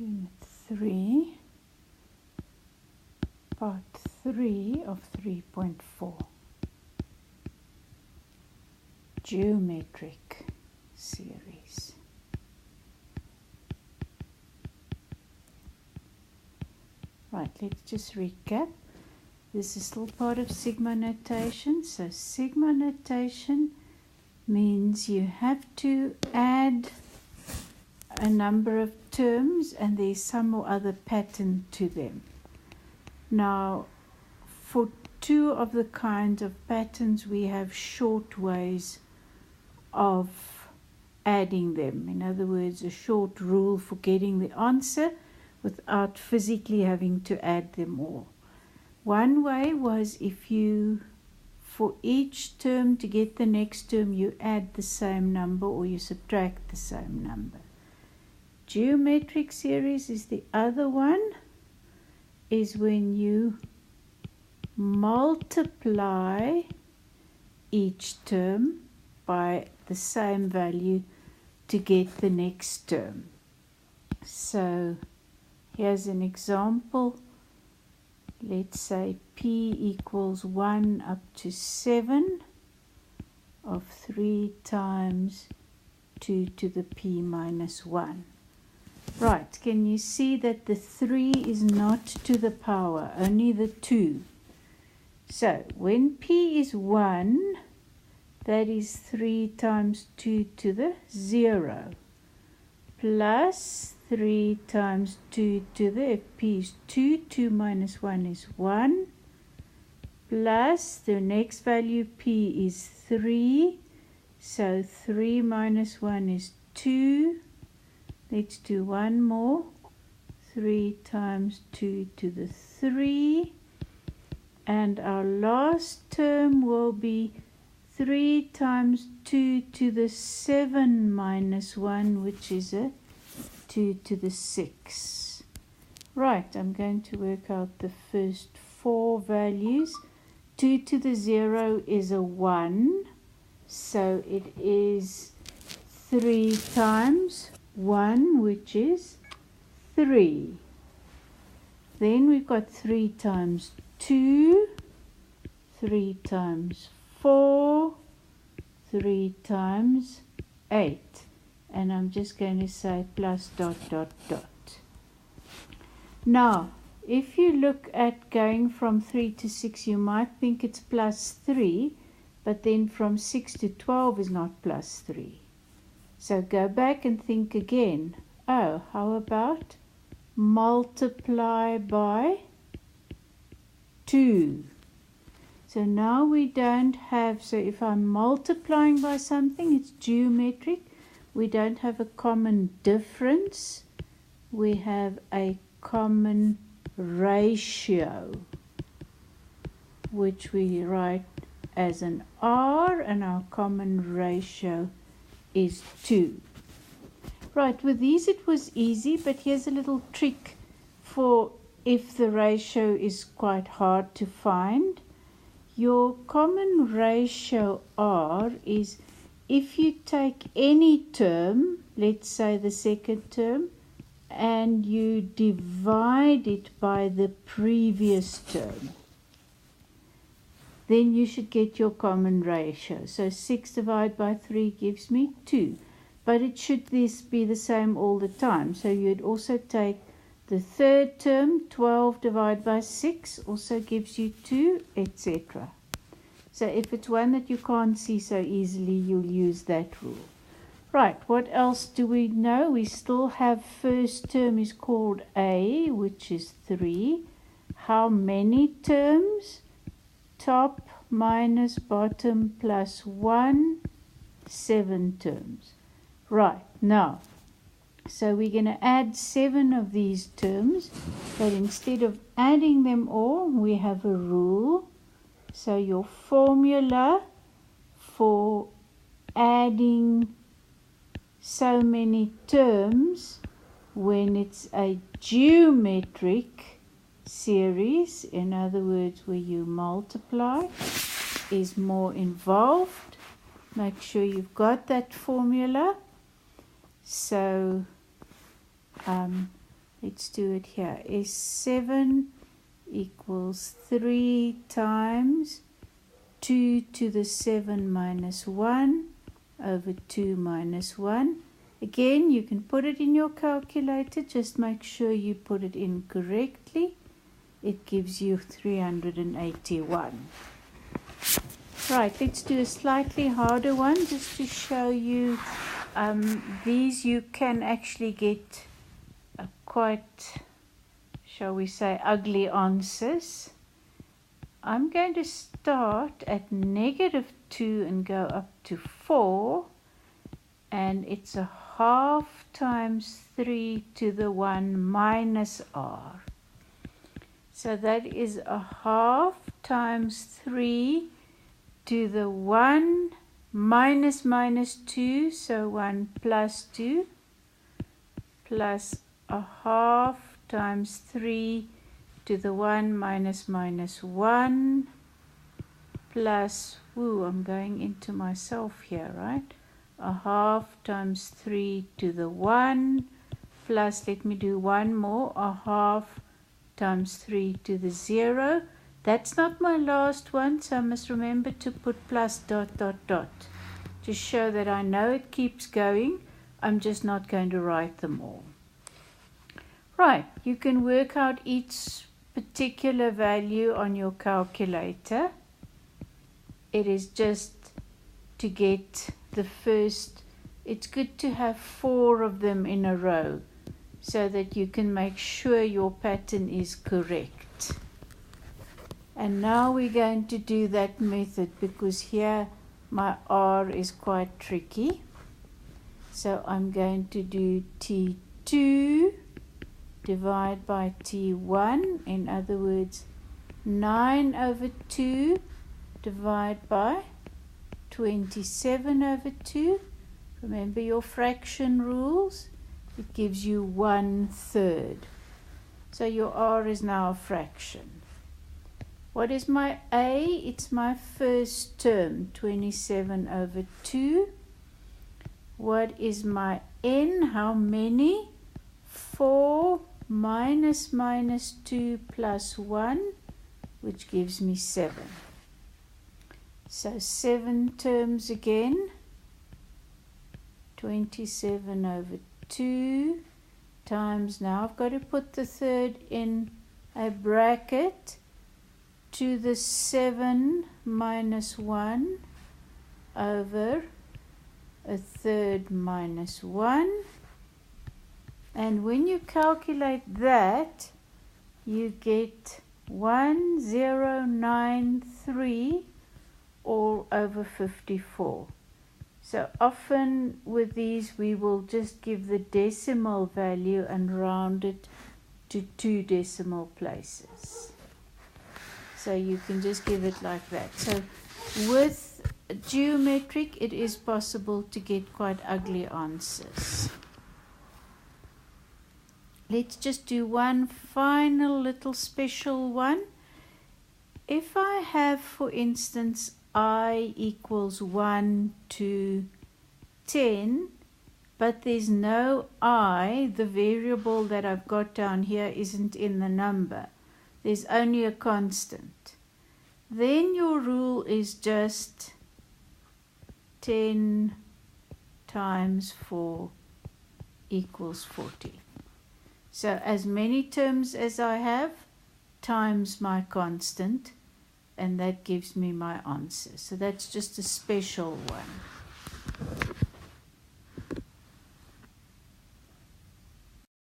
Unit 3, Part 3 of 3.4. Geometric series. Right, let's just recap. This is still part of sigma notation. So sigma notation means you have to add a number of terms and there's some or other pattern to them. Now, for two of the kinds of patterns, we have short ways of adding them. In other words, a short rule for getting the answer without physically having to add them all. One way was if you, for each term to get the next term, you add the same number or you subtract the same number. Geometric series is the other one, is when you multiply each term by the same value to get the next term. So here's an example. Let's say p equals 1 up to 7 of 3 times 2 to the p minus 1. Right, can you see that the 3 is not to the power, only the 2. So when p is 1, that is 3 times 2 to the 0, plus 3 times 2 to the, if p is 2, 2 minus 1 is 1, plus the next value p is 3, so 3 minus 1 is 2. Let's do one more. 3 times 2 to the 3. And our last term will be 3 times 2 to the 7 minus 1, which is a 2 to the 6. Right, I'm going to work out the first 4 values. 2 to the 0 is a 1. So it is 3 times 1, which is 3. Then we've got 3 times 2, 3 times 4, 3 times 8. And I'm just going to say plus dot dot dot. Now, if you look at going from 3 to 6, you might think it's plus 3, but then from 6 to 12 is not plus 3. So go back and think again. Oh, how about multiply by 2? So now we don't have, so if I'm multiplying by something, it's geometric. We don't have a common difference. We have a common ratio, which we write as an R, and our common ratio is 2. Right, with these it was easy, but here's a little trick for if the ratio is quite hard to find. Your common ratio R is if you take any term, let's say the second term, and you divide it by the previous term, then you should get your common ratio. So 6 divided by 3 gives me 2. But it should this be the same all the time. So you'd also take the third term, 12 divided by 6, also gives you 2, etc. So if it's one that you can't see so easily, you'll use that rule. Right, what else do we know? We still have first term is called A, which is 3. How many terms? Top minus bottom plus 1, 7 terms. Right, now, so we're going to add 7 of these terms, but instead of adding them all, we have a rule. So your formula for adding so many terms when it's a geometric series, in other words, where you multiply, is more involved. Make sure you've got that formula. So Let's do it here. S7 equals 3 times 2 to the 7 minus 1 over 2 minus 1. Again, you can put it in your calculator. Just make sure you put it in correctly. It gives you 381. Right, let's do a slightly harder one just to show you these you can actually get quite, shall we say, ugly answers. I'm going to start at -2 and go up to 4, and it's a half times 3 to the 1 minus r. So that is a half times 3 to the 1 minus 2, so 1 plus 2, plus a half times 3 to the 1 minus 1, plus, I'm going into myself here, right? A half times 3 to the 1, plus, let me do one more, a half times 3 to the 0. That's not my last one, so I must remember to put plus ... to show that I know it keeps going. I'm just not going to write them all. Right, you can work out each particular value on your calculator. It is just to get the first, it's good to have 4 of them in a row so that you can make sure your pattern is correct. And now we're going to do that method because here my R is quite tricky. So I'm going to do T2 divide by T1. In other words, 9 over 2 divide by 27 over 2. Remember your fraction rules. It gives you 1/3. So your R is now a fraction. What is my A? It's my first term, 27 over 2. What is my N? How many? 4 minus 2 plus 1, which gives me 7. So 7 terms again. 27 over 2 times, now I've got to put the third in a bracket, to the 7 minus 1 over a third minus 1. And when you calculate that, you get 1093 all over 54. So often with these we will just give the decimal value and round it to 2 decimal places. So you can just give it like that. So with geometric, it is possible to get quite ugly answers. Let's just do one final little special one. If I have, for instance, I equals 1 to 10, but there's no I, the variable that I've got down here isn't in the number. There's only a constant. Then your rule is just 10 times 4 equals 40. So as many terms as I have times my constant, and that gives me my answer. So that's just a special one.